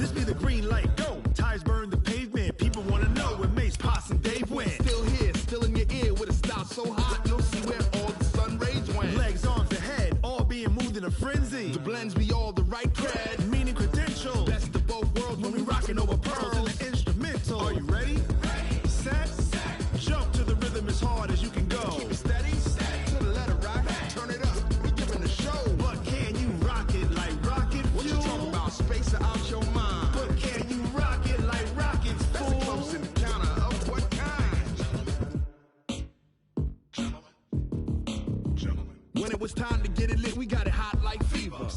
This be the green light, go. Tires burn the pavement. People want to know where Mace, Pops, and Dave went. Still here, still in your ear with a style so hot. You'll see where all the sun rays went. Legs, arms, and head, all being moved in a frenzy. The blends be all the right cred, meaning credentials. Best of both worlds when we rockin' over pearls in the instrumental. Are you ready? Ready. Set. Jump to the rhythm as hard as you can go. Keep it steady. To the letter rock. Turn it up. We giving a show. But can you rock it like rocket fuel? What you talking about? Space it out your mind. But can you rock it like rockets, fool? That's a close encounter of what kind? Gentlemen. When it was time to get it lit, we got it hot like fever.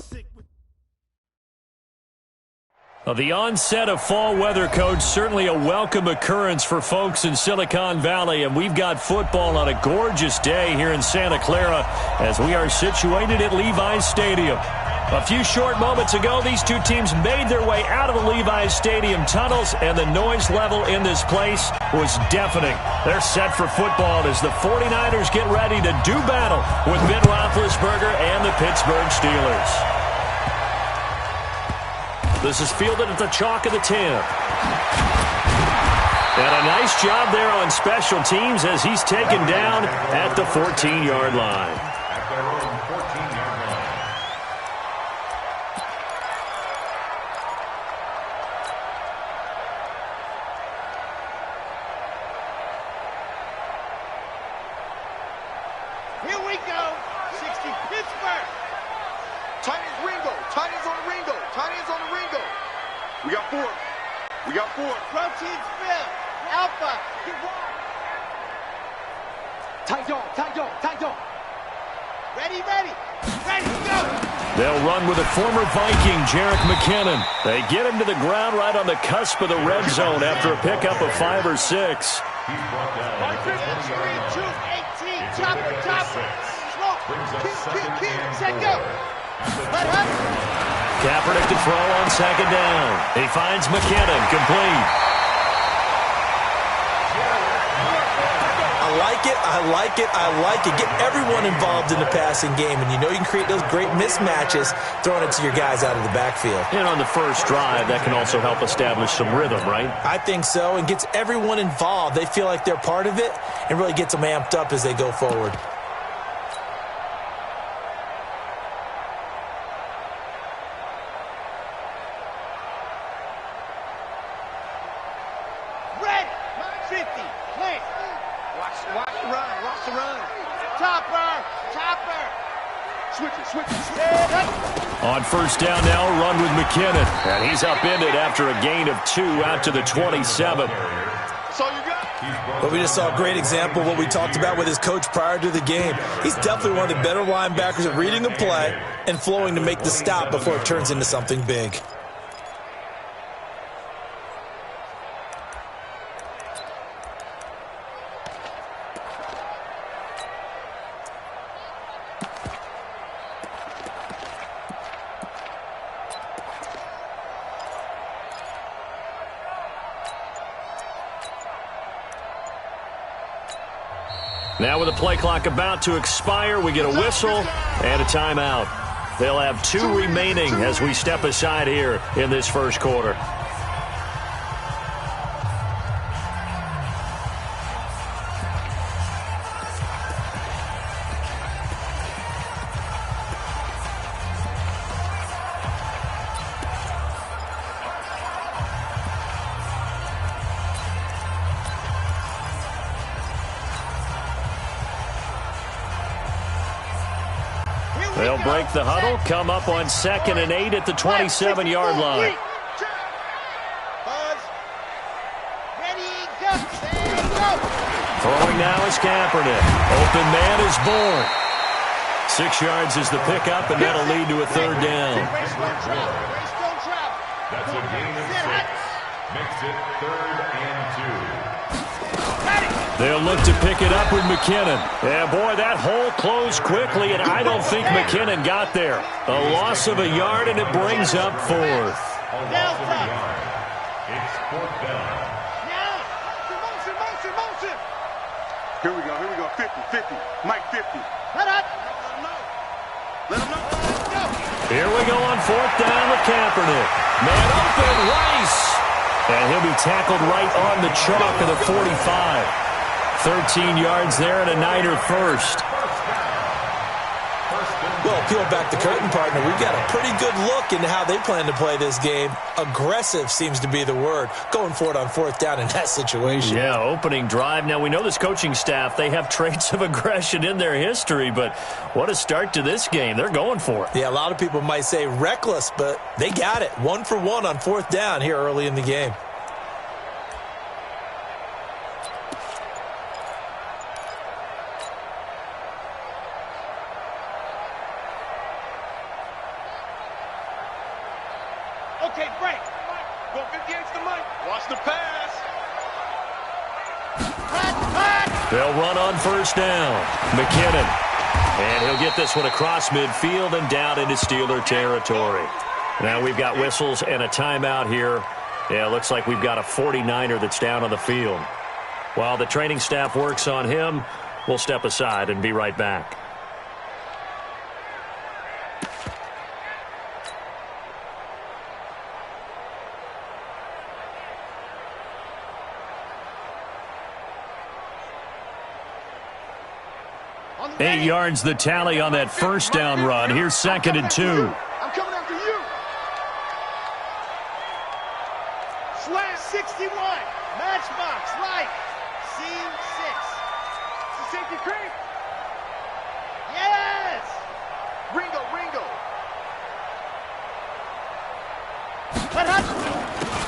The onset of fall weather, Coach, certainly a welcome occurrence for folks in Silicon Valley, and we've got football on a gorgeous day here in Santa Clara as we are situated at Levi's Stadium. A few short moments ago, these two teams made their way out of the Levi's Stadium tunnels, and the noise level in this place was deafening. They're set for football as the 49ers get ready to do battle with Ben Roethlisberger and the Pittsburgh Steelers. This is fielded at the chalk of the 10. And a nice job there on special teams as he's taken down at the 14-yard line. Here we go. 60 Pittsburgh. Tight ends Ringo. Tight ends on the Ringo. Tight ends on the Ringo. We got four. We got four. Protein Phil. Alpha. Tight dog. Tight dog. Tight dog. Ready, ready. Ready, go. They'll run with a former Viking, Jerick McKinnon. They get him to the ground right on the cusp of the red zone after a pickup of 5 or 6. 153, 218. Chopper, chopper. Smoke. Keep. Set, go. Let up. Kaepernick to throw on second down. He finds McKinnon, complete. I like it. Get everyone involved in the passing game, and you know you can create those great mismatches throwing it to your guys out of the backfield. And on the first drive, that can also help establish some rhythm, right? I think so, and gets everyone involved. They feel like they're part of it and really gets them amped up as they go forward. On first down now, run with McKinnon. And he's upended after a gain of 2 out to the 27. But we just saw a great example of what we talked about with his coach prior to the game. He's definitely one of the better linebackers at reading a play and flowing to make the stop before it turns into something big. Now with the play clock about to expire, we get a whistle and a timeout. They'll have 2 remaining as we step aside here in this first quarter. They'll break the huddle, come up on 2nd and 8 at the 27-yard line. Throwing now is Kaepernick. Open man is born. 6 yards is the pickup, and that'll lead to a 3rd down. That's a gain of 6. Makes it 3rd and 2. They'll look to pick it up with McKinnon. Yeah, boy, that hole closed quickly, and I don't think McKinnon got there. A loss of a yard, and it brings up 4th. A loss of a yard. It's 4th down. Motion. Here we go. 50. Mike 50. Let him know. Here we go on 4th down with Kaepernick. Man open, Rice. And he'll be tackled right on the chalk of the 45. 13 yards there and a Niner first. Well, peel back the curtain, partner. We've got a pretty good look into how they plan to play this game. Aggressive seems to be the word. Going for it on 4th down in that situation. Yeah, opening drive. Now, we know this coaching staff, they have traits of aggression in their history, but what a start to this game. They're going for it. Yeah, a lot of people might say reckless, but they got it. 1 for 1 on 4th down here early in the game. Okay, break. Go 58's the mic. Watch the pass. They'll run on 1st down. McKinnon. And he'll get this one across midfield and down into Steeler territory. Now we've got whistles and a timeout here. Yeah, it looks like we've got a 49er that's down on the field. While the training staff works on him, we'll step aside and be right back. Eight yards the tally on that 1st down run. Here's 2nd and 2. I'm coming after you. Slam 61. Matchbox light. C6. It's a safety creep. Yes. Ringo.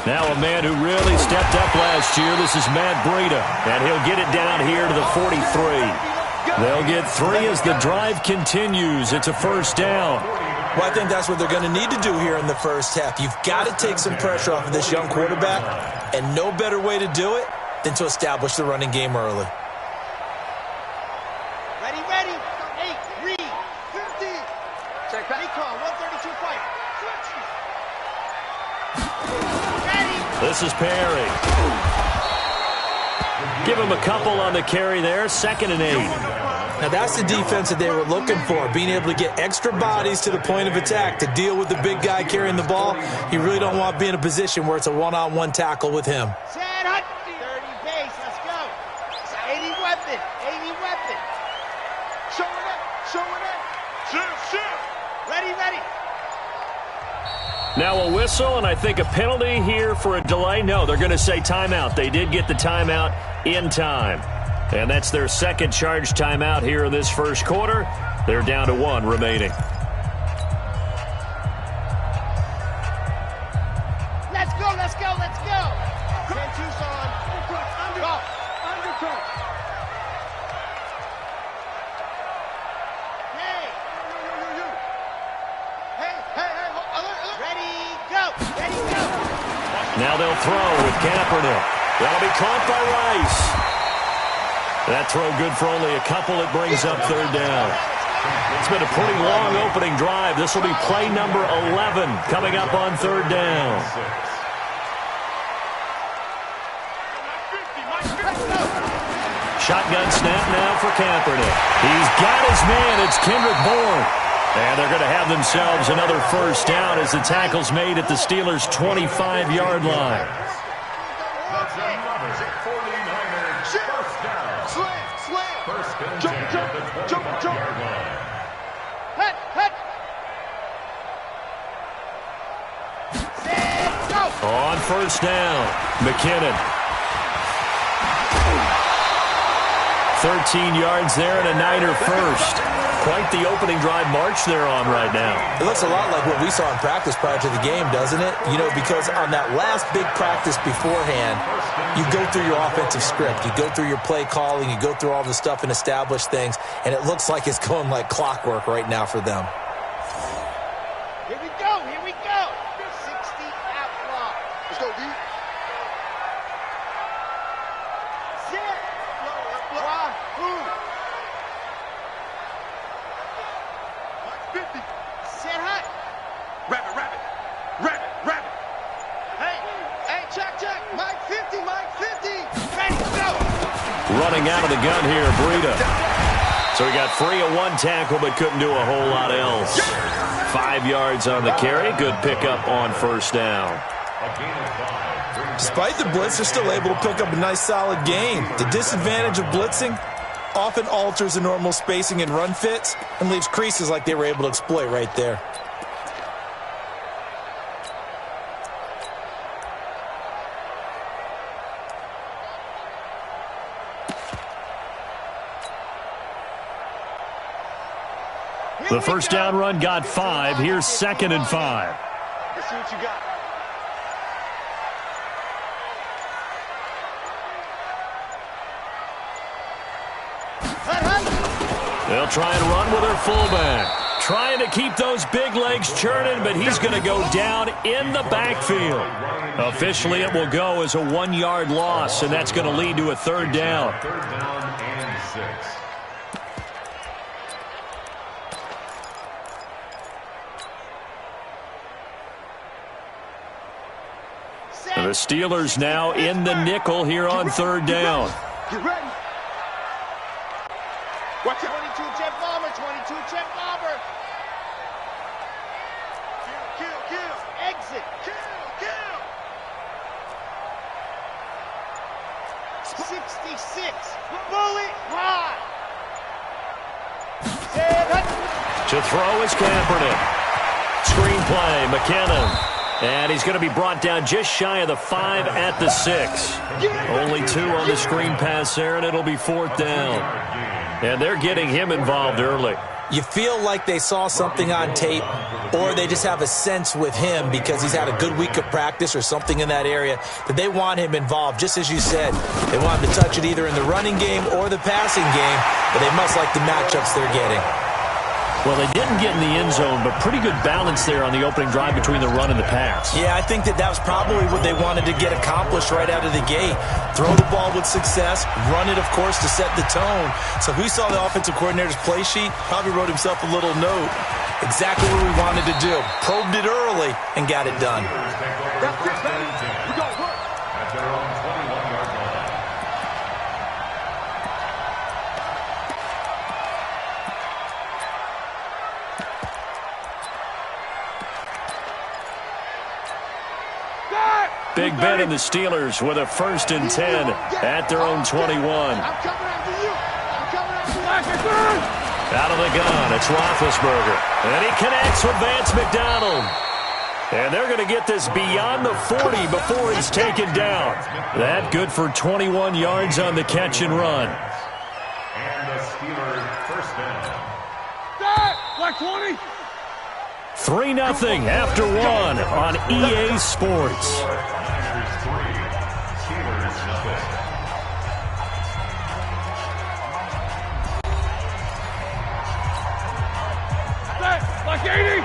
Now a man who really stepped up last year. This is Matt Breida. And he'll get it down here to the 43. They'll get 3 as the drive continues. It's a 1st down. Well, I think that's what they're going to need to do here in the first half. You've got to take some pressure off of this young quarterback, and no better way to do it than to establish the running game early. Ready. 8, 3, 50. Check back. Recall, 132 fight. Ready. This is Perry. Give him a couple on the carry there. 2nd and 8. Now, that's the defense that they were looking for, being able to get extra bodies to the point of attack to deal with the big guy carrying the ball. You really don't want to be in a position where it's a one-on-one tackle with him. Set, hut. 30 base, let's go. It's 80 weapon. Showing up. Shoot. Ready. Now a whistle, and I think a penalty here for a delay. No, they're going to say timeout. They did get the timeout in time. And that's their 2nd charge timeout here in this 1st quarter. They're down to 1 remaining. Let's go. 10 Tucson. Undercut. Hey. Ready, go. Now they'll throw with Kaepernick. That'll be caught by Rice. That throw good for only a couple. It brings up 3rd down. It's been a pretty long opening drive. This will be play number 11 coming up on 3rd down. Shotgun snap now for Kaepernick. He's got his man. It's Kendrick Bourne. And they're going to have themselves another 1st down as the tackle's made at the Steelers' 25-yard line. Jump. On 1st down, McKinnon. 13 yards there and a Niner first. Quite the opening drive march they're on right now. It looks a lot like what we saw in practice prior to the game, doesn't it? You know, because on that last big practice beforehand, you go through your offensive script. You go through your play calling. You go through all the stuff and establish things. And it looks like it's going like clockwork right now for them. Here we go. 60 outlaw. Let's go, D. Zip. Wahoo. 50. Set high. Rabbit. Hey, check. Mike 50. Ready, go. Running out of the gun here, Breida. So he got free of one tackle but couldn't do a whole lot else. 5 yards on the carry. Good pickup on first down. Despite the blitz, they're still able to pick up a nice, solid gain. The disadvantage of blitzing often alters the normal spacing and run fits and leaves creases like they were able to exploit right there. The first down run got 5. Here's 2nd and 5. Let's see what you got. They'll try and run with their fullback. Trying to keep those big legs churning, but he's going to go down in the backfield. Officially, it will go as a 1-yard loss, and that's going to lead to a 3rd down. 3rd down and 6. The Steelers now in the nickel here on 3rd down. Get ready. Watch it. 22 jet bomber, 22 jet bomber. Kill. Exit. Kill. 66. Bullet high. To throw is Kaepernick. Screenplay, McKinnon. And he's going to be brought down just shy of the 5 at the 6. Only 2 on the screen pass there, and it'll be 4th down. And they're getting him involved early. You feel like they saw something on tape, or they just have a sense with him because he's had a good week of practice or something in that area that they want him involved. Just as you said, they want him to touch it either in the running game or the passing game, but they must like the matchups they're getting. Well, they didn't get in the end zone, but pretty good balance there on the opening drive between the run and the pass. Yeah, I think that was probably what they wanted to get accomplished right out of the gate. Throw the ball with success, run it, of course, to set the tone. So who saw the offensive coordinator's play sheet probably wrote himself a little note. Exactly what we wanted to do. Probed it early and got it done. That's it, baby. We got work. At their own 21-yard line. Big Ben and the Steelers with a 1st and 10 at their own 21. I'm coming after you. Out of the gun, it's Roethlisberger. And he connects with Vance McDonald. And they're going to get this beyond the 40 before he's taken down. That good for 21 yards on the catch and run. And the Steelers first down. Like 20. 3-0 after 1 on EA Sports. Niners 3, Steelers nothing. Like 80.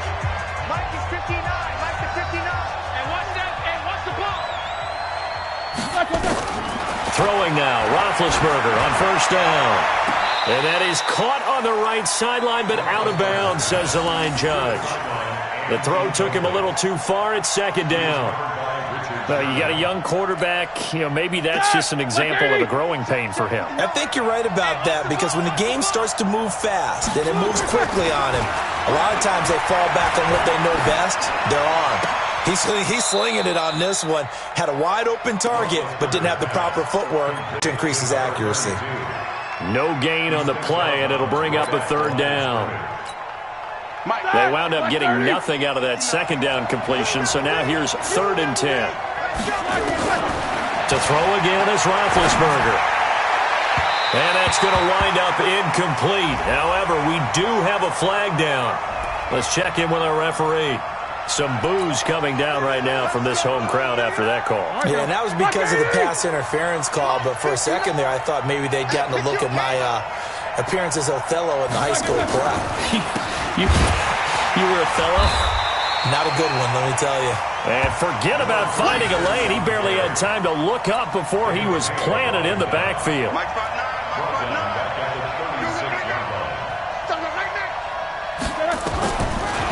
Mike is 59. Mike is 59. And what's that? And what's the ball? Throwing now, Roethlisberger on 1st down. And that is caught on the right sideline, but out of bounds, says the line judge. The throw took him a little too far. It's 2nd down. You got a young quarterback. Maybe that's just an example of a growing pain for him. I think you're right about that because when the game starts to move fast and it moves quickly on him, a lot of times they fall back on what they know best, their arm. He's slinging it on this one. Had a wide open target, but didn't have the proper footwork to increase his accuracy. No gain on the play, and it'll bring up a 3rd down. They wound up getting nothing out of that 2nd down completion, so now here's 3rd and 10. To throw again is Roethlisberger. And that's going to wind up incomplete. However, we do have a flag down. Let's check in with our referee. Some boos coming down right now from this home crowd after that call. Yeah, and that was because of the pass interference call, but for a second there I thought maybe they'd gotten a look at my appearance as Othello in the high school play. You were Othello? Not a good one, let me tell you. And forget about finding a lane. He barely had time to look up before he was planted in the backfield.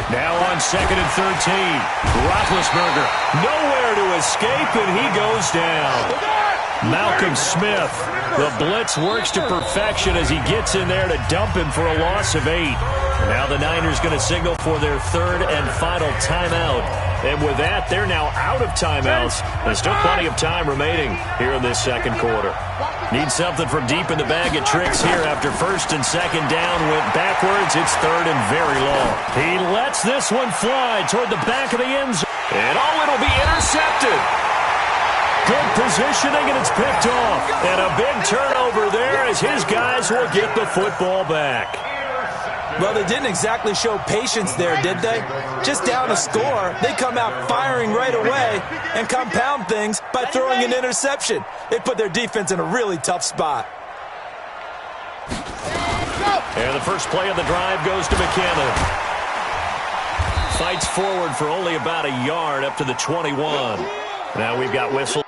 Now on 2nd and 13. Roethlisberger nowhere to escape, and he goes down. Malcolm Smith. The blitz works to perfection as he gets in there to dump him for a loss of 8. And now the Niners going to signal for their third and final timeout. And with that, they're now out of timeouts. There's still plenty of time remaining here in this second quarter. Need something from deep in the bag of tricks here after first and second down went backwards. It's third and very long. He lets this one fly toward the back of the end zone. And it'll be intercepted. Good positioning, and it's picked off. And a big turnover there as his guys will get the football back. Well, they didn't exactly show patience there, did they? Just down a score, they come out firing right away and compound things by throwing an interception. They put their defense in a really tough spot. And the first play of the drive goes to McKinnon. Fights forward for only about a yard up to the 21. Now we've got whistle.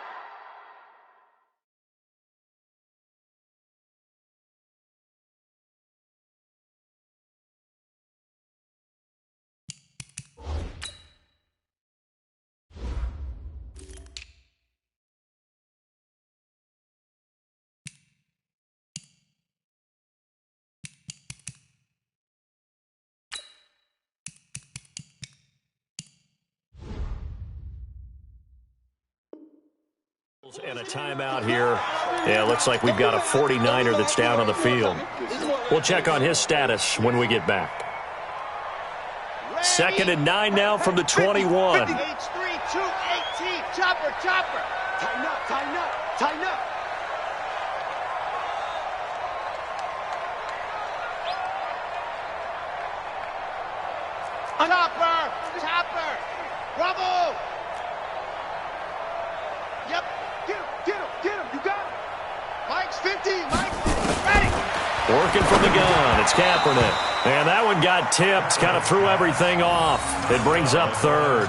And a timeout here. Yeah, looks like we've got a 49er that's down on the field. We'll check on his status when we get back. 2nd and 9 now from the 21. H3, 2, 18. Chopper. Tighten up. Chopper. Bravo. Yep. Get him. You got him. Mike's 50. Ready. Working from the gun. It's Kaepernick. And that one got tipped. Kind of threw everything off. It brings up third.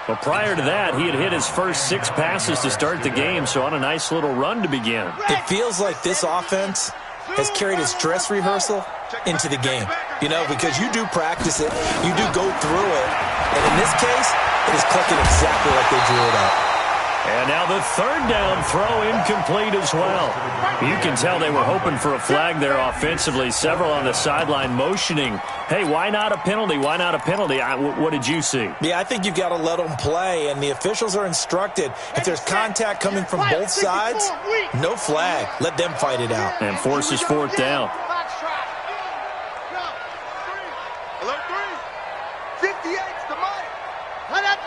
Well, prior to that, he had hit his first 6 passes to start the game, so on a nice little run to begin. It feels like this offense has carried its dress rehearsal into the game. You know, because you do practice it, you do go through it, and in this case, it is clicking exactly like they drew it up. And now the third down throw incomplete as well. You can tell they were hoping for a flag there offensively. Several on the sideline motioning, hey, why not a penalty? Why not a penalty? What did you see? Yeah, I think you've got to let them play, and the officials are instructed if there's contact coming from both sides, no flag. Let them fight it out. And forces 4th down. Alert 3. 58's the money. Cut up.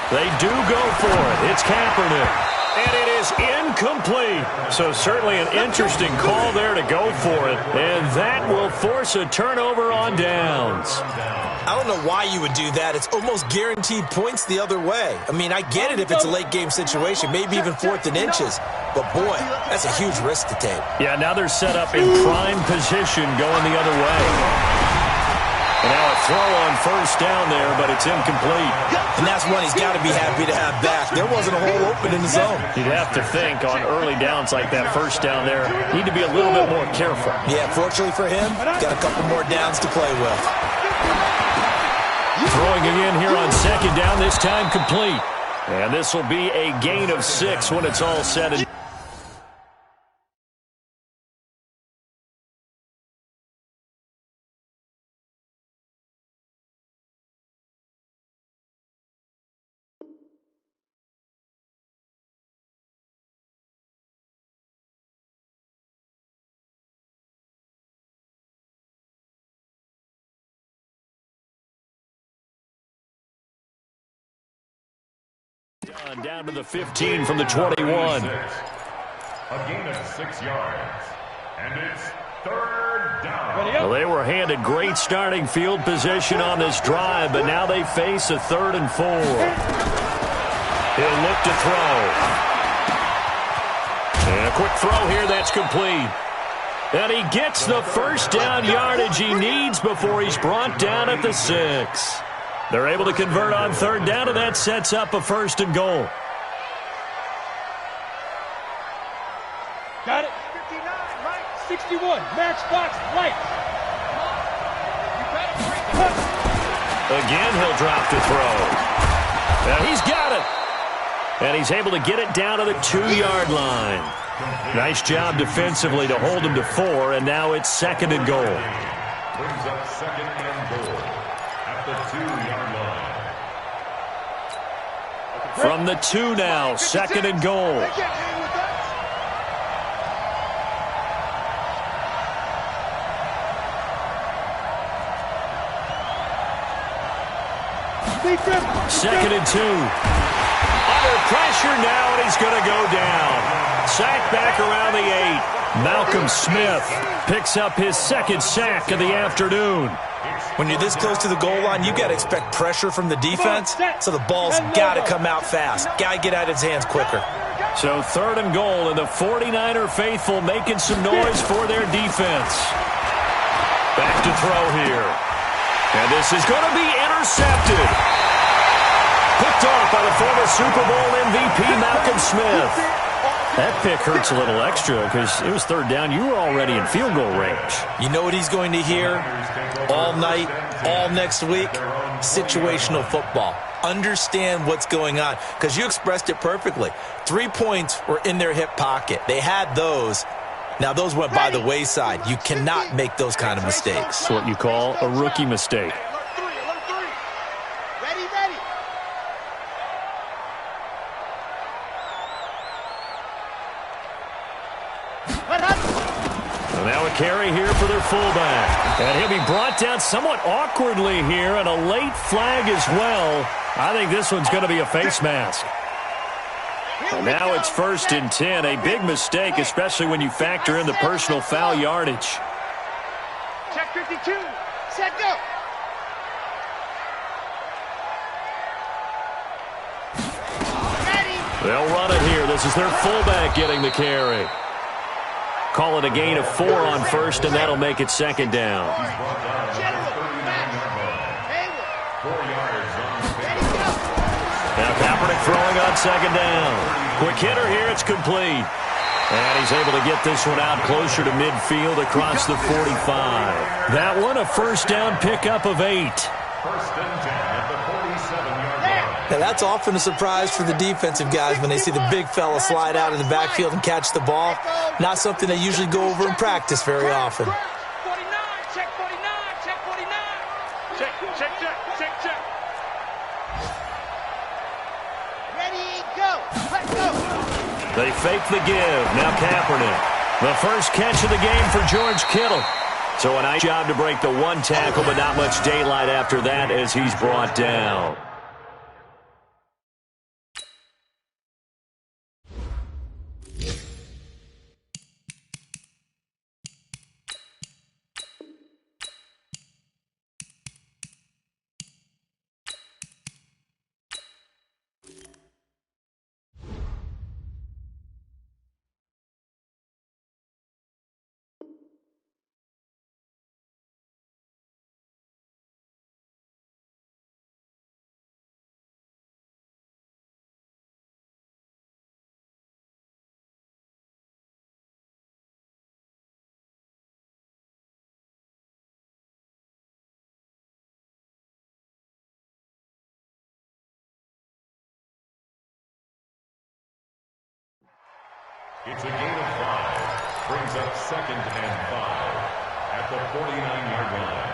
They do go for it. It's Kaepernick. And it is incomplete. So certainly an interesting call there to go for it. And that will force a turnover on downs. I don't know why you would do that. It's almost guaranteed points the other way. I mean, I get it if it's a late game situation, maybe even 4th and inches. But, boy, that's a huge risk to take. Yeah, now they're set up in prime position going the other way. And now a throw on first down there, but it's incomplete. And that's one he's got to be happy to have back. There wasn't a hole open in the zone. You'd have to think on early downs like that first down there, need to be a little bit more careful. Yeah, fortunately for him, got a couple more downs to play with. Throwing again here on 2nd down, this time complete. And this will be a gain of 6 when it's all said and done. Down to the 15 from the 21. A gain of 6 yards. And it's 3rd down. Well, they were handed great starting field position on this drive, but now they face a 3rd and 4. He'll look to throw. And a quick throw here, that's complete. And he gets the first down yardage he needs before he's brought down at the 6. They're able to convert on 3rd down, and that sets up a 1st and goal. Got it. 59, right. 61, match box, right. Again, he'll drop to throw. And he's got it. And he's able to get it down to the 2-yard line. Nice job defensively to hold him to 4, and now it's 2nd and goal. Brings up 2nd and goal at the 2-yard line. From the 2 now, 2nd and goal. Second and 2. Under pressure now, and he's going to go down. Sacked back around the 8. Malcolm Smith picks up his 2nd sack of the afternoon. When you're this close to the goal line, you got to expect pressure from the defense, so the ball's got to come out fast. Got to get out of his hands quicker. So 3rd and goal, and the 49er faithful making some noise for their defense. Back to throw here. And this is going to be intercepted. Picked off by the former Super Bowl MVP, Malcolm Smith. That pick hurts a little extra because it was 3rd down. You were already in field goal range. You know what he's going to hear all night, all next week? Situational football. Understand what's going on, because you expressed it perfectly. 3 points were in their hip pocket. They had those. Now, those went by the wayside. You cannot make those kind of mistakes. It's what you call a rookie mistake. So now a carry here for their fullback. And he'll be brought down somewhat awkwardly here, and a late flag as well. I think this one's going to be a face mask. And now it's 1st and 10. A big mistake, especially when you factor in the personal foul yardage. Check 52. Set, go. They'll run it here. This is their fullback getting the carry. Call it a gain of 4 on 1st, and that'll make it 2nd down. Now Kaepernick throwing on 2nd down. Quick hitter here, it's complete. And he's able to get this one out closer to midfield across the 45. That one a 1st down pickup of 8. 1st and 10 at the 47-yard line. Now, that's often a surprise for the defensive guys when they see the big fella slide out of the backfield and catch the ball. Not something they usually go over in practice very often. 49, check 49, check 49. Check, check, check, check, check. Ready, go. Let's go. They fake the give. Now Kaepernick. The first catch of the game for George Kittle. So a nice job to break the 1 tackle, but not much daylight after that as he's brought down. It's a gain of 5. Brings up 2nd and 5 at the 49-yard line.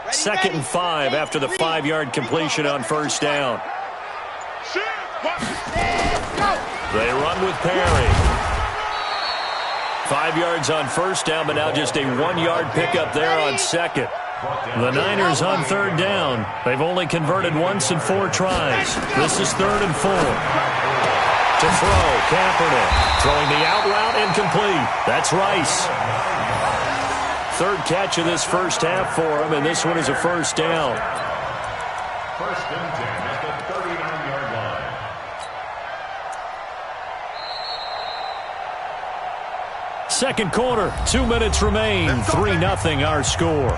Second and 5 after the 5-yard completion on 1st down. They run with Perry. 5 yards on 1st down, but now just a 1-yard pickup there on 2nd. The Niners on 3rd down. They've only converted once in 4 tries. This is 3rd and 4. To throw, Kaepernick. Throwing the out route incomplete. That's Rice. 3rd catch of this first half for him, and this one is a 1st down. 1st and 10 at the 39-yard line. Second quarter, 2 minutes remain, 3-0 our score.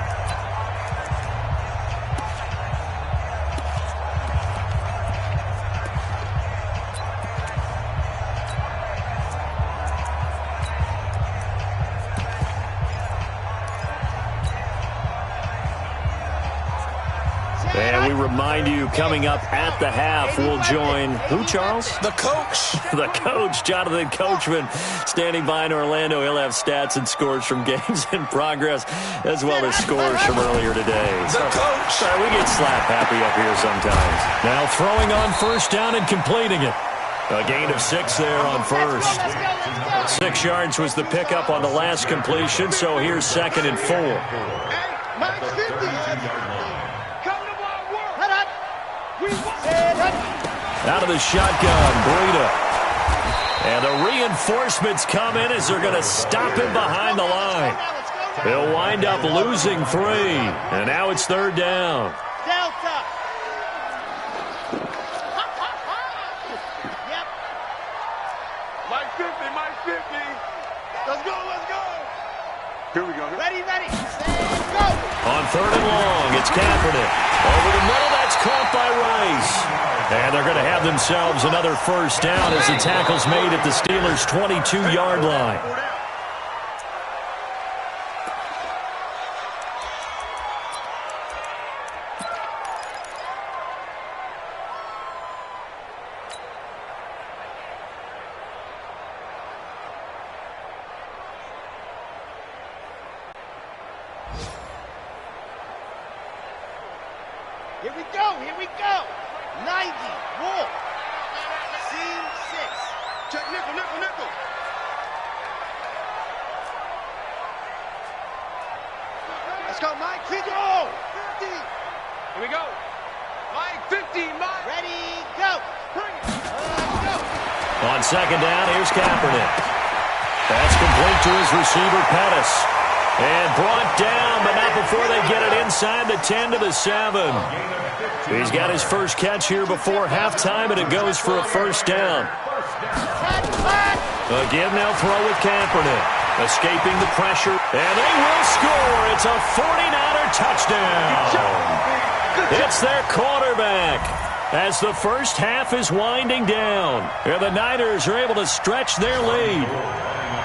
And we remind you, coming up at the half, we'll join who, Charles? The coach. The coach, Jonathan Coachman, standing by in Orlando. He'll have stats and scores from games in progress, as well as scores from earlier today. The coach. We get slap happy up here sometimes. Now throwing on first down and completing it. A gain of 6 there on first. 6 yards was the pickup on the last completion, so here's 2nd and 4. Out of the shotgun, Breida. And the reinforcements come in as they're going to stop him behind the line. They'll wind up losing 3. And now it's 3rd down. Delta. Yep. Mike 50, Mike 50. Let's go, let's go. Here we go. Ready, ready. Let's go. On 3rd and long, it's Kaepernick. Over the middle, that's caught by Rice. And they're going to have themselves another first down as the tackle's made at the Steelers' 22-yard line. Here we go, here we go. 90, Wolf. Seam 6. Check nickel, nickel, nickel. Let's go, Mike. 50. 50. Here we go. Mike 50, Mike. Ready, go. Bring it. Let's go. On 2nd down, here's Kaepernick. That's complete to his receiver, Pettis. And brought down, but not before they get it inside the 10 to the 7. He's got his first catch here before halftime, and it goes for a first down. Again, they'll throw with Kaepernick. Escaping the pressure, and they will score. It's a 49er touchdown. It's their quarterback. As the first half is winding down, and the Niners are able to stretch their lead.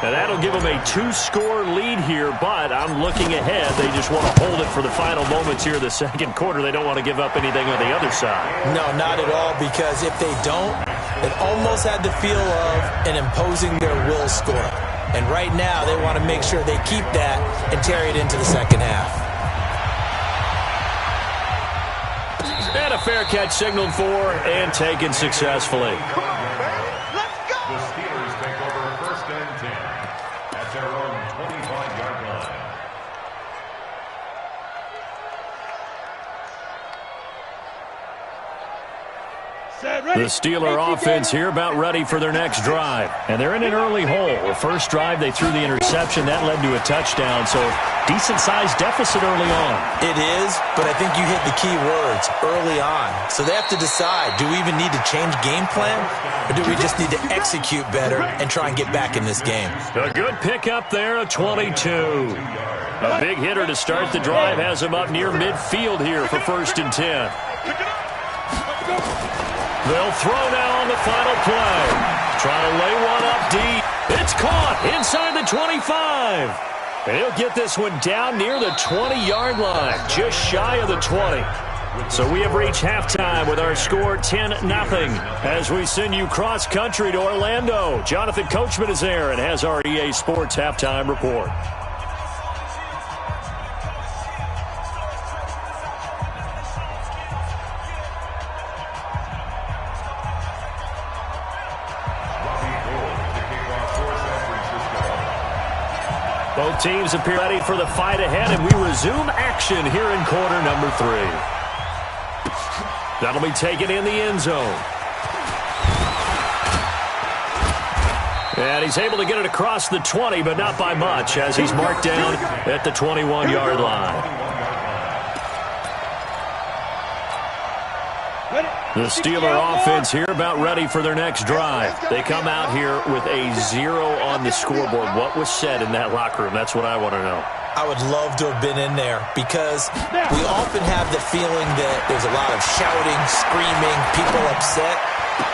And that'll give them a 2-score lead here, but I'm looking ahead. They just want to hold it for the final moments here in the second quarter. They don't want to give up anything on the other side. No, not at all, because if they don't, it almost had the feel of an imposing their will score. And right now, they want to make sure they keep that and carry it into the second half. And a fair catch signaled for and taken successfully. The Steelers take over 1st and 10 at their own 25-yard line. The Steeler offense here about ready for their next drive. And they're in an early hole. The first drive, they threw the interception. That led to a touchdown, so decent-sized deficit early on. It is, but I think you hit the key words, early on. So they have to decide, do we even need to change game plan, or do we just need to execute better and try and get back in this game? A good pickup there, a 22. A big hitter to start the drive has him up near midfield here for 1st and 10. They'll throw now on the final play. Trying to lay one up deep. It's caught inside the 25. And he'll get this one down near the 20-yard line, just shy of the 20. So we have reached halftime with our score 10-0 as we send you cross-country to Orlando. Jonathan Coachman is there and has our EA Sports halftime report. Both teams appear ready for the fight ahead, and we resume action here in quarter number 3. That'll be taken in the end zone. And he's able to get it across the 20, but not by much, as he's marked down at the 21-yard line. The Steeler offense here about ready for their next drive. They come out here with a 0 on the scoreboard. What was said in that locker room? That's what I want to know. I would love to have been in there because we often have the feeling that there's a lot of shouting, screaming, people upset.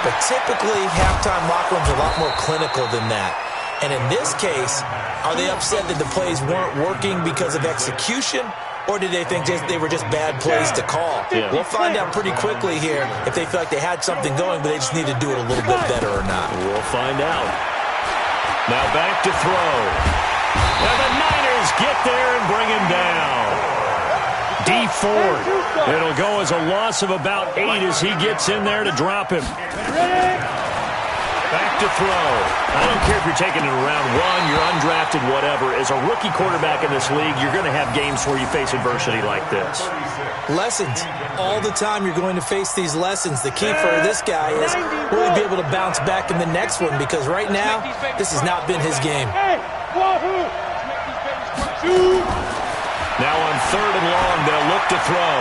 But typically, halftime locker rooms are a lot more clinical than that. And in this case, are they upset that the plays weren't working because of execution? Or did they think they were just bad plays to call? Yeah. We'll find out pretty quickly here if they feel like they had something going, but they just need to do it a little bit better or not. We'll find out. Now back to throw. And the Niners get there and bring him down. D Ford. It'll go as a loss of about 8 as he gets in there to drop him. Back to throw. I don't care if you're taking it in round 1, you're undrafted, whatever. As a rookie quarterback in this league, you're going to have games where you face adversity like this. Lessons. All the time you're going to face these lessons. The key for this guy is really be able to bounce back in the next one because right now, this has not been his game. Now on 3rd and long, they'll look to throw.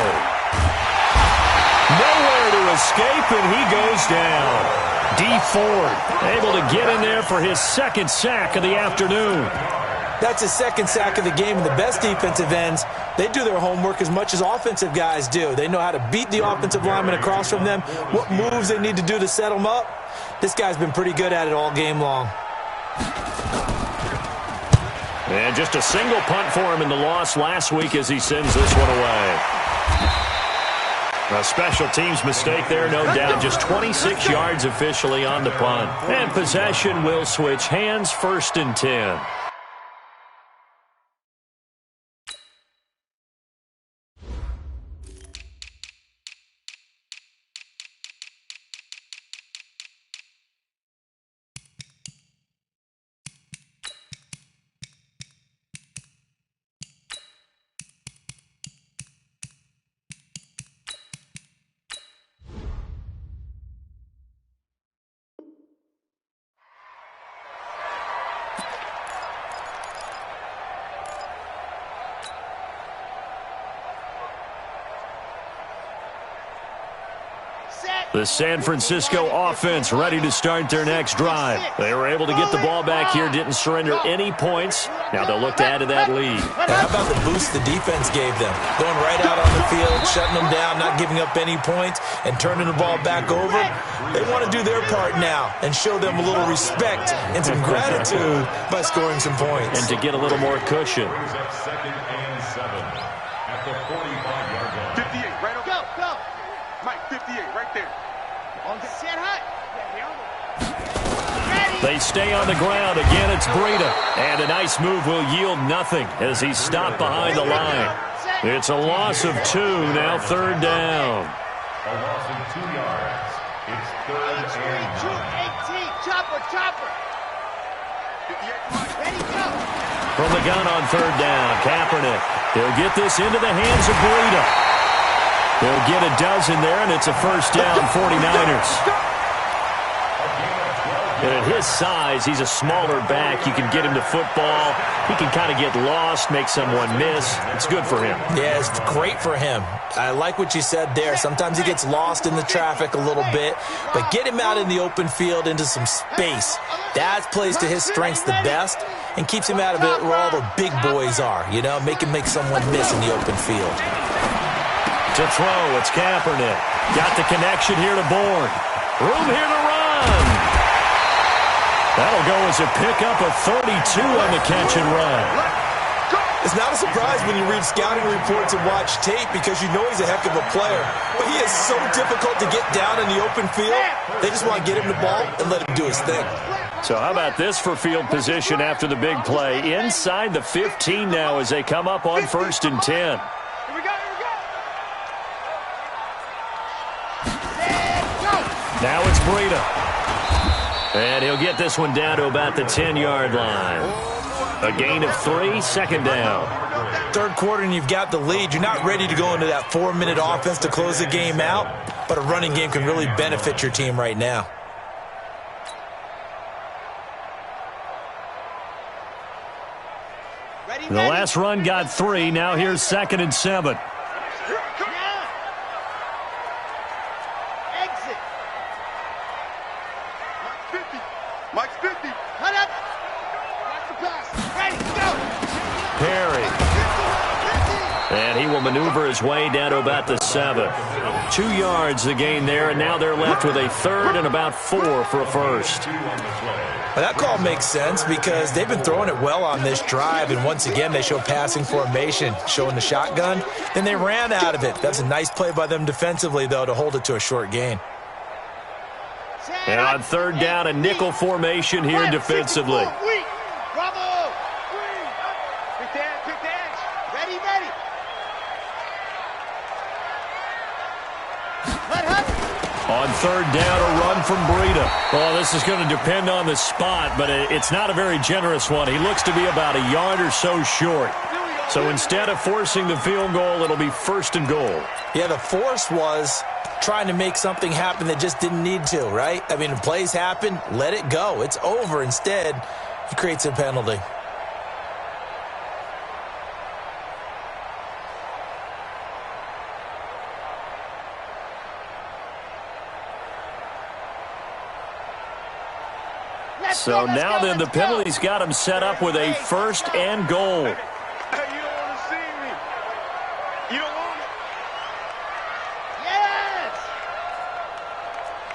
Nowhere to escape, and he goes down. D Ford able to get in there for his 2nd sack of the afternoon. That's his 2nd sack of the game, and the best defensive ends, they do their homework as much as offensive guys do. They know how to beat the offensive lineman across from them, what moves they need to do to set them up. This guy's been pretty good at it all game long. And just a single punt for him in the loss last week as he sends this one away. A special teams mistake there, no doubt. Just 26 yards officially on the punt. And possession will switch hands, 1st and 10. The San Francisco offense ready to start their next drive. They were able to get the ball back here, didn't surrender any points. Now they'll look to add to that lead. And how about the boost the defense gave them? Going right out on the field, shutting them down, not giving up any points, and turning the ball back over. They want to do their part now and show them a little respect and some gratitude by scoring some points. And to get a little more cushion. 2nd and 7 at the 45-yard line. 58, right over. Go. Mike, 58, right there. Set high. They stay on the ground. Again, it's Breida. And a nice move will yield nothing as he's stopped behind the line. It's a loss of 2, now 3rd down. A loss of 2 yards. It's 3rd and 9. 18, chopper. 58, ready, go. From the gun on 3rd down, Kaepernick. He'll get this into the hands of Breida. They'll get a dozen there, and it's a 1st down, 49ers. And at his size, he's a smaller back. You can get him to football. He can kind of get lost, make someone miss. It's good for him. Yeah, it's great for him. I like what you said there. Sometimes he gets lost in the traffic a little bit, but get him out in the open field into some space. That plays to his strengths the best and keeps him out of it where all the big boys are, you know, make someone miss in the open field. To throw, it's Kaepernick. Got the connection here to Bourne. Room here to run. That'll go as a pickup of 32 on the catch and run. It's not a surprise when you read scouting reports and watch tape because you know he's a heck of a player. But he is so difficult to get down in the open field. They just want to get him the ball and let him do his thing. So how about this for field position after the big play? Inside the 15 now as they come up on 1st and 10. Here we go. Now it's Breida. And he'll get this one down to about the 10-yard line. A gain of 3, 2nd down. 3rd quarter and you've got the lead. You're not ready to go into that 4-minute offense to close the game out, but a running game can really benefit your team right now. The last run got 3. Now here's 2nd and 7. Head up. Watch the pass. Ready, go. Perry. And he will maneuver his way down to about the 7. 2 yards the gain there, and now they're left with a third and about 4 for a first. Well, that call makes sense because they've been throwing it well on this drive, and once again they show passing formation, showing the shotgun. Then they ran out of it. That's a nice play by them defensively, though, to hold it to a short gain. And on third down, a nickel formation here defensively. Bravo. Pick the edge. Ready. On third down, a run from Breida. Well, this is going to depend on the spot, but it's not a very generous one. He looks to be about a yard or so short. So instead of forcing the field goal, it'll be 1st and goal. Yeah, the force was trying to make something happen that just didn't need to, right? I mean, plays happen, let it go. It's over. Instead, he creates a penalty. So now then the penalty's got him set up with a 1st and goal. Hey, you don't want to see me. You don't want it. Yes.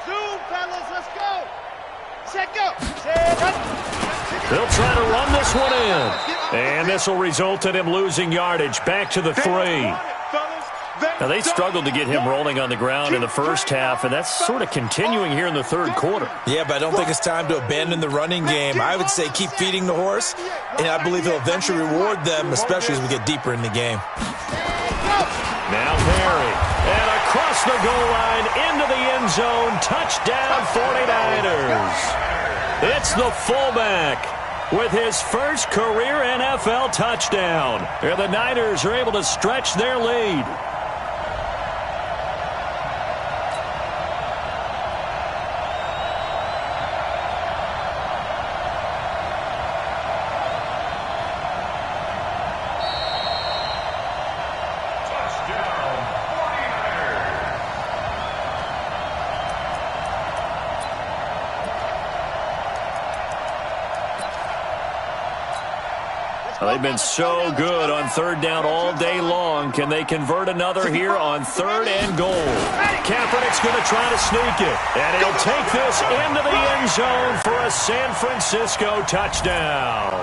Zoom, fellas, let's go. Set, go. They'll try to run this one in. And this will result in him losing yardage. Back to the 3. Now, they struggled to get him rolling on the ground in the first half, and that's sort of continuing here in the third quarter. Yeah, but I don't think it's time to abandon the running game. I would say keep feeding the horse, and I believe he'll eventually reward them, especially as we get deeper in the game. Now Perry, and across the goal line into the end zone, touchdown 49ers. It's the fullback with his first career NFL touchdown. And the Niners are able to stretch their lead. They've been so good on third down all day long. Can they convert another here on 3rd and goal? Kaepernick's going to try to sneak it. And he'll take this into the end zone for a San Francisco touchdown.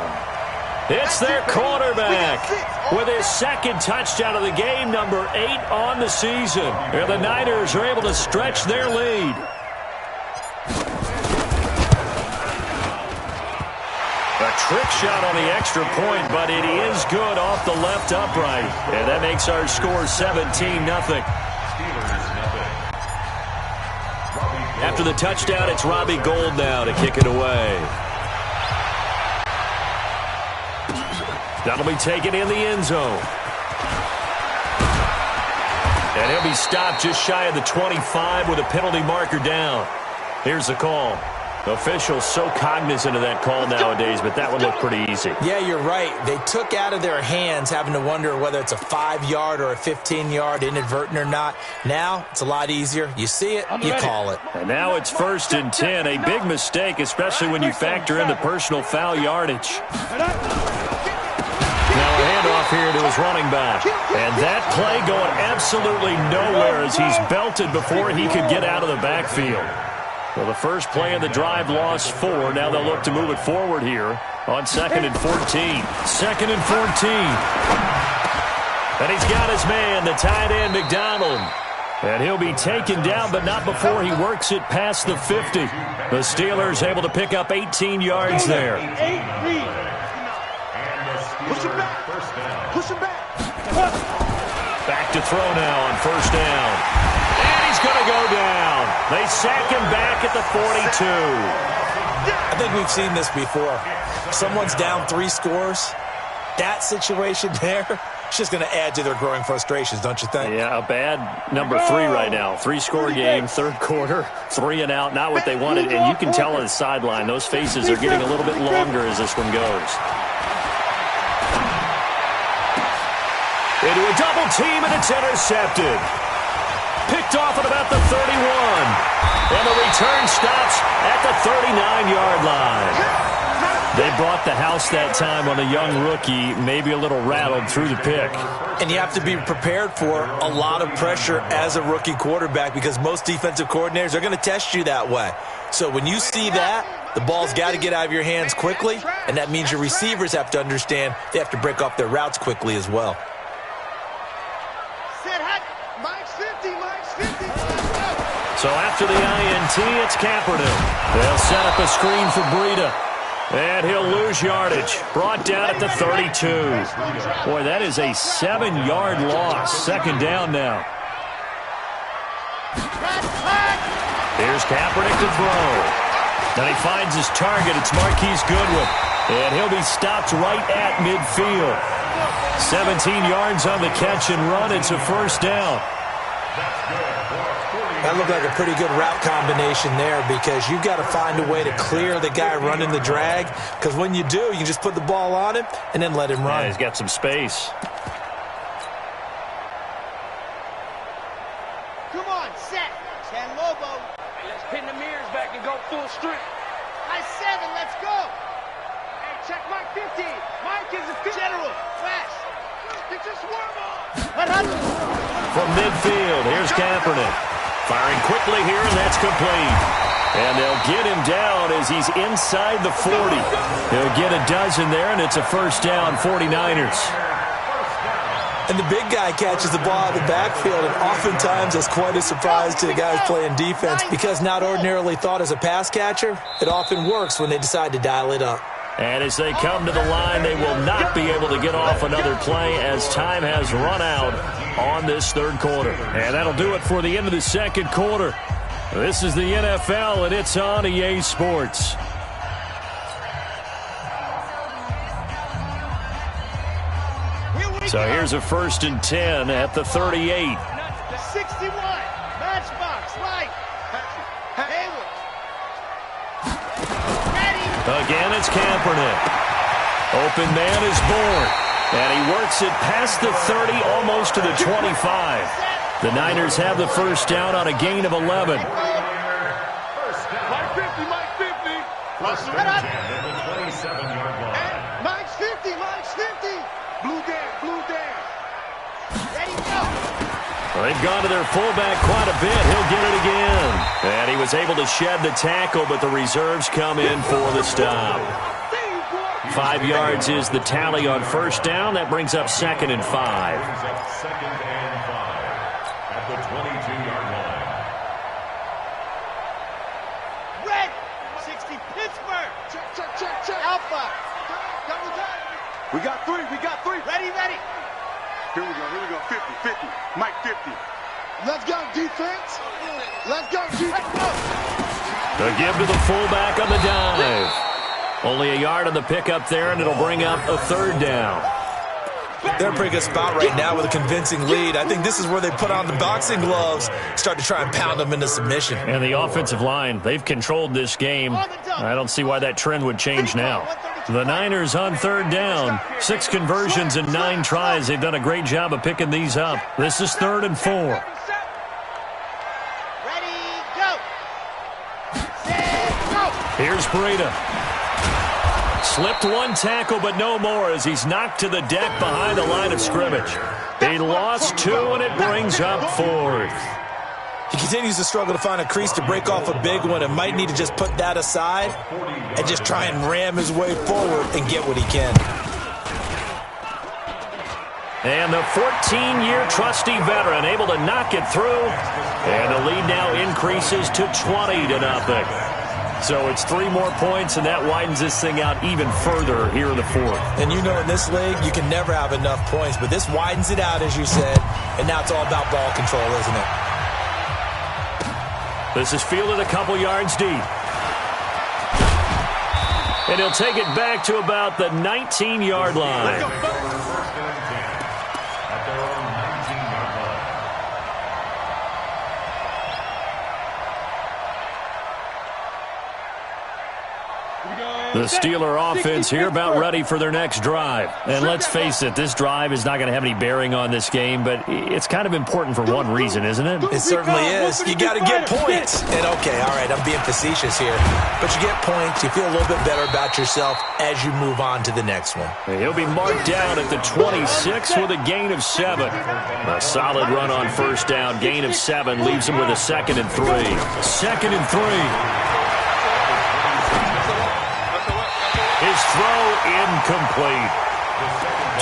It's their quarterback with his 2nd touchdown of the game, number 8 on the season. And the Niners are able to stretch their lead. A trick shot on the extra point, but it is good off the left upright. And that makes our score 17-0. After the touchdown, it's Robbie Gould now to kick it away. That'll be taken in the end zone. And he'll be stopped just shy of the 25 with a penalty marker down. Here's the call. Officials so cognizant of that call nowadays, but that would look pretty easy. Yeah, you're right. They took out of their hands having to wonder whether it's a 5-yard or a 15-yard, inadvertent or not. Now, it's a lot easier. You see it, you call it. And now it's 1st and 10. A big mistake, especially when you factor in the personal foul yardage. Now a handoff here to his running back. And that play going absolutely nowhere as he's belted before he could get out of the backfield. Well, the first play of the drive lost 4. Now they'll look to move it forward here on 2nd and 14. 2nd and 14. And he's got his man, the tight end, McDonald. And he'll be taken down, but not before he works it past the 50. The Steelers able to pick up 18 yards there. Push him back. Push him back. Back to throw now on 1st down. And he's going to go down. They sack him back at the 42. I think we've seen this before. Someone's down 3 scores. That situation there, it's just going to add to their growing frustrations, don't you think? Yeah, a bad number 3 right now. 3-score game, third quarter, 3 and out, not what they wanted. And you can tell on the sideline, those faces are getting a little bit longer as this one goes. Into a double team, and it's intercepted. picked off at about the 31. And the return stops at the 39-yard line. They brought the house that time on a young rookie, maybe a little rattled through the pick. And you have to be prepared for a lot of pressure as a rookie quarterback because most defensive coordinators are going to test you that way. So when you see that, the ball's got to get out of your hands quickly, and that means your receivers have to understand they have to break off their routes quickly as well. So after the INT, it's Kaepernick. They'll set up a screen for Breida. And he'll lose yardage. Brought down at the 32. Boy, that is a 7-yard loss. Second down now. Here's Kaepernick to throw. Then he finds his target. It's Marquise Goodwin. And he'll be stopped right at midfield. 17 yards on the catch and run. It's a first down. That looked like a pretty good route combination there because you've got to find a way to clear the guy running the drag because when you do, you just put the ball on him and then let him run. Yeah, he's got some space. Come on, set. Chan Lobo. Hey, let's pin the mirrors back and go full strength. High 7, let's go. Hey, check Mike 50. Mike is a general. Flash. It's a swarm on. From midfield, here's Kaepernick. Firing quickly here, and that's complete. And they'll get him down as he's inside the 40. He'll get a dozen there, and it's a first down, 49ers. And the big guy catches the ball out of the backfield, and oftentimes that's quite a surprise to the guys playing defense because not ordinarily thought as a pass catcher, it often works when they decide to dial it up. And as they come to the line, they will not be able to get off another play as time has run out on this third quarter. And that'll do it for the end of the second quarter. This is the NFL, and it's on EA Sports. So here's a 1st and 10 at the 38. 61. Matchbox. Light. Hayward. Again, it's Kaepernick. Open man is born. And he works it past the 30, almost to the 25. The Niners have the first down on a gain of 11. Mike 50, Mike 50. First and 10 at the 27-yard line. Mike's 50, Mike's 50. Blue down. Ready, go. Well, they've gone to their fullback quite a bit. He'll get it again. And he was able to shed the tackle, but the reserves come in for the stop. 5 yards is the tally on first down. That brings up 2nd and 5. Brings up 2nd and 5 at the 22-yard line. Red. 60 Pittsburgh. Check. Alpha. Double down. We got three. Ready. Here we go. 50. Mike 50. Let's go, defense. The give to the fullback on the dive. Only a yard on the pickup there, and it'll bring up a third down. They're in a pretty good spot right now with a convincing lead. I think this is where they put on the boxing gloves, start to try and pound them into submission. And the offensive line, they've controlled this game. I don't see why that trend would change now. The Niners on third down. 6 conversions and 9 tries. They've done a great job of picking these up. This is 3rd and 4. Ready, go. Set, go. Here's Breida. Slipped one tackle, but no more as he's knocked to the deck behind the line of scrimmage. He lost 2, and it brings up 4th. He continues to struggle to find a crease to break off a big one and might need to just put that aside and just try and ram his way forward and get what he can. And the 14-year trusty veteran able to knock it through. And the lead now increases to 20-0. So it's 3 more points, and that widens this thing out even further here in the 4th. And you know in this league, you can never have enough points, but this widens it out, as you said, and now it's all about ball control, isn't it? This is fielded a couple yards deep. And he'll take it back to about the 19-yard line. First and 10 at their own 19-yard line. Here we go. The Steeler offense here about ready for their next drive. And let's face it, this drive is not going to have any bearing on this game, but it's kind of important for one reason, isn't it? It certainly is. You got to get points. And okay, all right, I'm being facetious here, but you get points, you feel a little bit better about yourself as you move on to the next one. He'll be marked down at the 26 with a gain of 7. A solid run on first down. Gain of 7 leaves him with a 2nd and 3. 2nd and 3. His throw incomplete.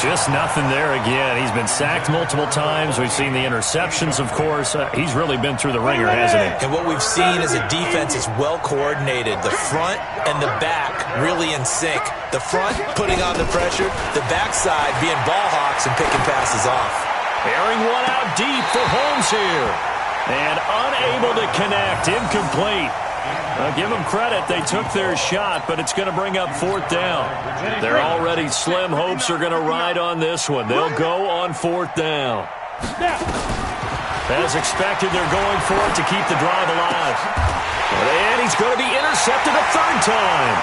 Just nothing there again. He's been sacked multiple times. We've seen the interceptions, of course. He's really been through the ringer, hasn't he? And what we've seen is a defense that's well coordinated. The front and the back really in sync. The front putting on the pressure. The backside being ball hawks and picking passes off. Airing one out deep for Holmes here. And unable to connect. Incomplete. I'll give them credit. They took their shot, but it's going to bring up 4th down. Their already slim hopes are going to ride on this one. They'll go on 4th down. As expected, they're going for it to keep the drive alive. And he's going to be intercepted a 3rd time.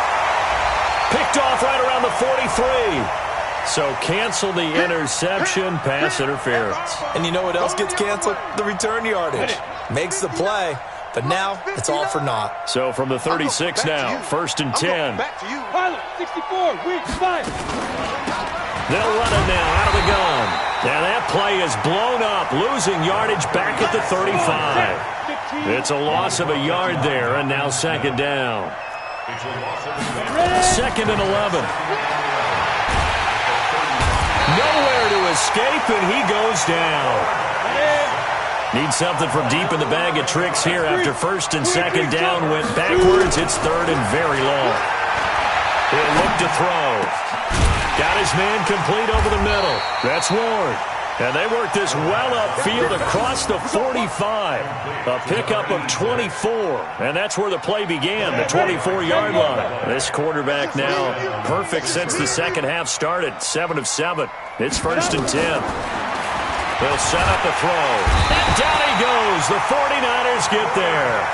Picked off right around the 43. So cancel the interception, pass interference. And you know what else gets canceled? The return yardage. Makes the play. But now, it's all for naught. So from the 36 now, 1st and 10. Pilot, 64, weak, 5. They'll run it now out of the gun. Now that play is blown up, losing yardage back at the 35. It's a loss of a yard there, and now 2nd down. 2nd and 11. Nowhere to escape, and he goes down. Need something from deep in the bag of tricks here after 1st and 2nd down. Went backwards. It's 3rd and very long. He'll look to throw. Got his man complete over the middle. That's Ward. And they work this well upfield across the 45. A pickup of 24. And that's where the play began, the 24-yard line. This quarterback now perfect since the second half started. 7 of 7. It's 1st and 10. They'll set up the throw. And down he goes. The 49ers get there.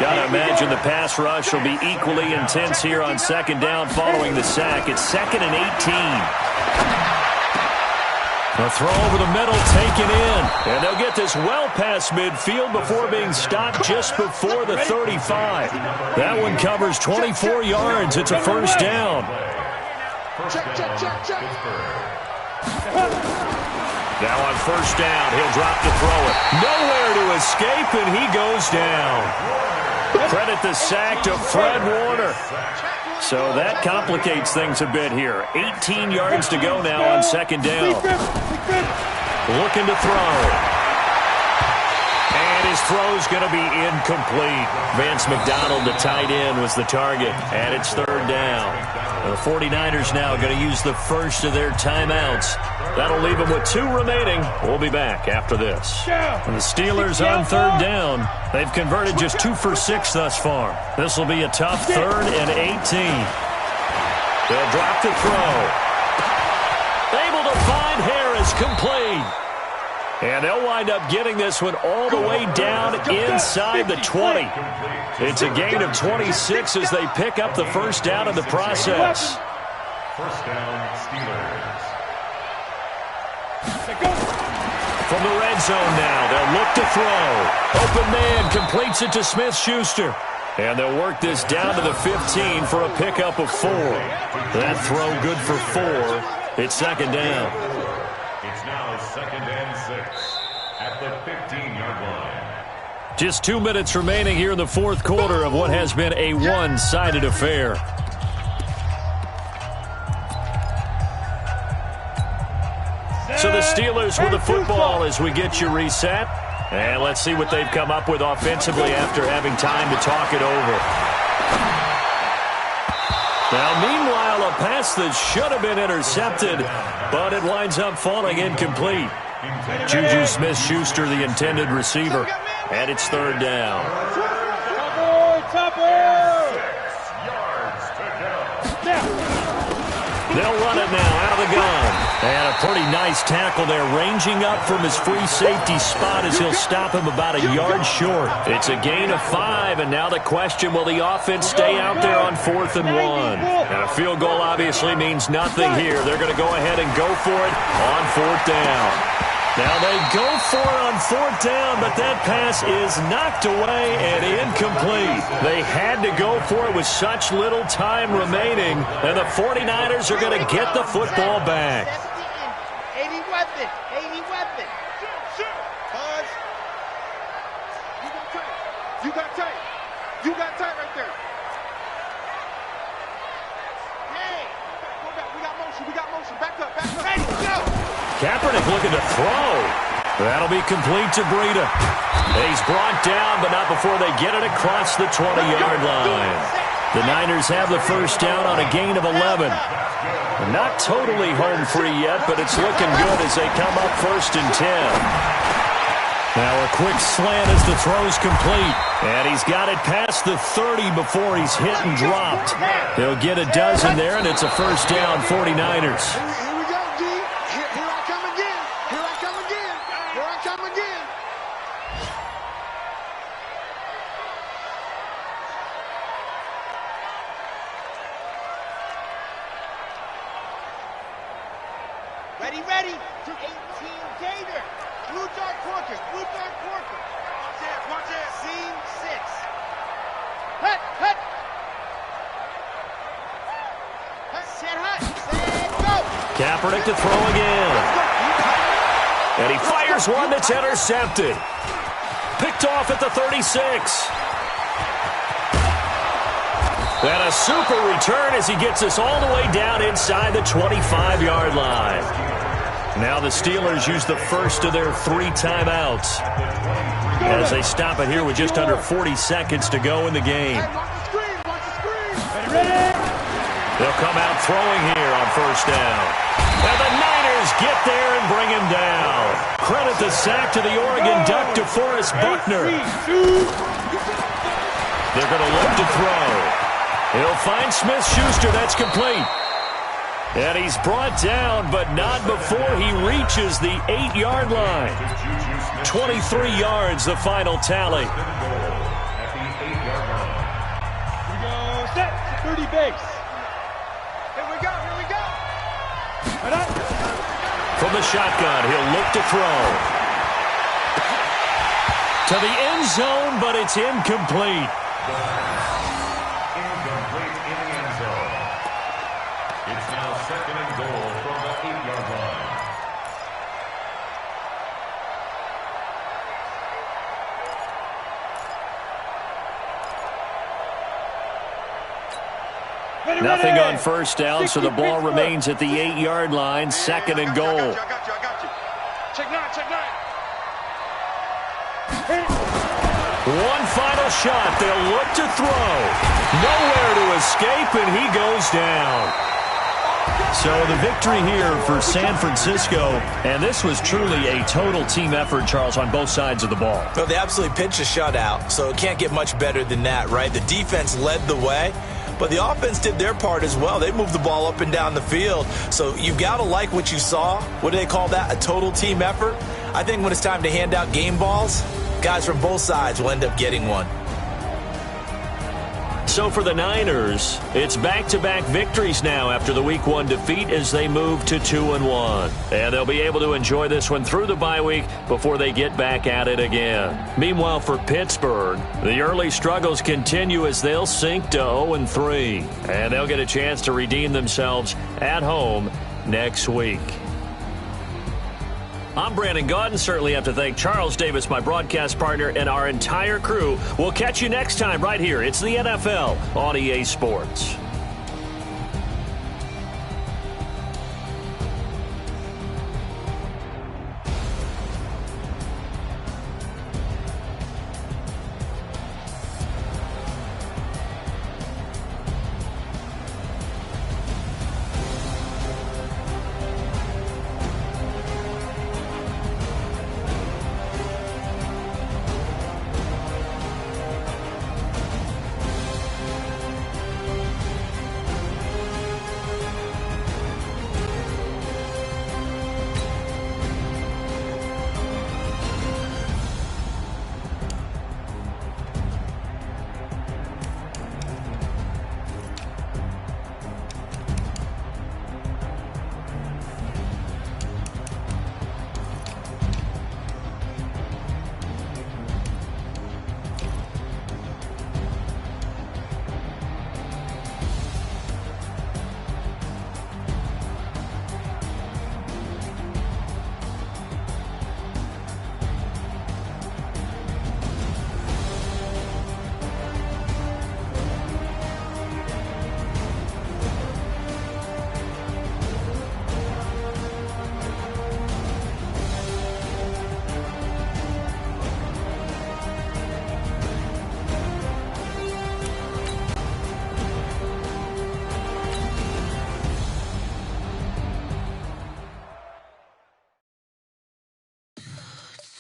Got to imagine the pass rush will be equally intense here on 2nd down following the sack. It's 2nd and 18. A throw over the middle taken in. And they'll get this well past midfield before being stopped just before the 35. That one covers 24 yards. It's a 1st down. Now on 1st down, he'll drop to throw it. Nowhere to escape, and he goes down. Credit the sack to Fred Warner. So that complicates things a bit here. 18 yards to go now on 2nd down. Looking to throw. And his throw's going to be incomplete. Vance McDonald, the tight end, was the target. And it's 3rd down. The 49ers now going to use the first of their timeouts. That'll leave them with 2 remaining. We'll be back after this. And the Steelers on 3rd down. They've converted just 2 for 6 thus far. This will be a tough 3rd and 18. They'll drop the throw. Able to find Harris, complete. And they'll wind up getting this one all the way down inside the 20. It's a gain of 26 as they pick up the 1st down in the process. 1st down, Steelers. From the red zone now, they'll look to throw. Open man completes it to Smith-Schuster. And they'll work this down to the 15 for a pickup of 4. That throw good for 4. It's 2nd down. It's now 2nd and 6 at the 15-yard line. Just 2 minutes remaining here in the 4th quarter of what has been a one-sided affair. So the Steelers with the football as we get you reset. And let's see what they've come up with offensively after having time to talk it over. Now, meanwhile, a pass that should have been intercepted, but it winds up falling incomplete. Juju Smith-Schuster, the intended receiver, and it's 3rd down. They'll run it now out of the gun. And a pretty nice tackle there, ranging up from his free safety spot as he'll stop him about a yard short. It's a gain of 5, and now the question, will the offense stay out there on 4th and 1? And a field goal obviously means nothing here. They're going to go ahead and go for it on 4th down. Now they go for it on 4th down, but that pass is knocked away and incomplete. They had to go for it with such little time remaining, and the 49ers are going to get the football back. 80 weapon. Pause. You got tight right there. Hey, go back. We got motion. Back up. Ready, go. Kaepernick looking to throw. That'll be complete to Breida. He's brought down, but not before they get it across the 20-yard line. The Niners have the first down on a gain of 11. Not totally home free yet, but it's looking good as they come up 1st and 10. Now a quick slant as the throw's complete. And he's got it past the 30 before he's hit and dropped. He'll get a dozen there, and it's a first down, 49ers. Ready, to 18 Gator. Blue Dark Porker. Watch it. Scene 6. Hut. Set hut. Set go. Kaepernick to throw again. And he fires one that's intercepted. Picked off at the 36. And a super return as he gets us all the way down inside the 25-yard line. Now the Steelers use the first of their 3 timeouts as they stop it here with just under 40 seconds to go in the game. They'll come out throwing here on first down. And the Niners get there and bring him down. Credit the sack to the Oregon Duck, DeForest Buckner. They're going to look to throw. He'll find Smith-Schuster. That's complete. And he's brought down, but not before he reaches the 8-yard line. 23 yards, the final tally. At the 8-yard line. Here we go. Set. 30 base. Here we go. From the shotgun, he'll look to throw. To the end zone, but it's incomplete. Incomplete in the end zone. It's now 2nd and goal from the 8-yard line. Nothing on first down, so the ball remains at the 8-yard line, 2nd and goal. I got you. Check 9. One final shot. They'll look to throw. Nowhere to escape, and he goes down. So the victory here for San Francisco, and this was truly a total team effort, Charles, on both sides of the ball. Well, they absolutely pitched a shutout, so it can't get much better than that, right? The defense led the way, but the offense did their part as well. They moved the ball up and down the field, so you've got to like what you saw. What do they call that? A total team effort? I think when it's time to hand out game balls, guys from both sides will end up getting one. So for the Niners, it's back-to-back victories now after the Week 1 defeat as they move to 2-1. And they'll be able to enjoy this one through the bye week before they get back at it again. Meanwhile, for Pittsburgh, the early struggles continue as they'll sink to 0-3. And they'll get a chance to redeem themselves at home next week. I'm Brandon Gaudin. Certainly have to thank Charles Davis, my broadcast partner, and our entire crew. We'll catch you next time right here. It's the NFL on EA Sports.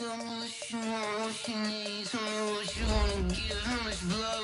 Tell me what you want, what you need. Tell me what you wanna give. How much blood?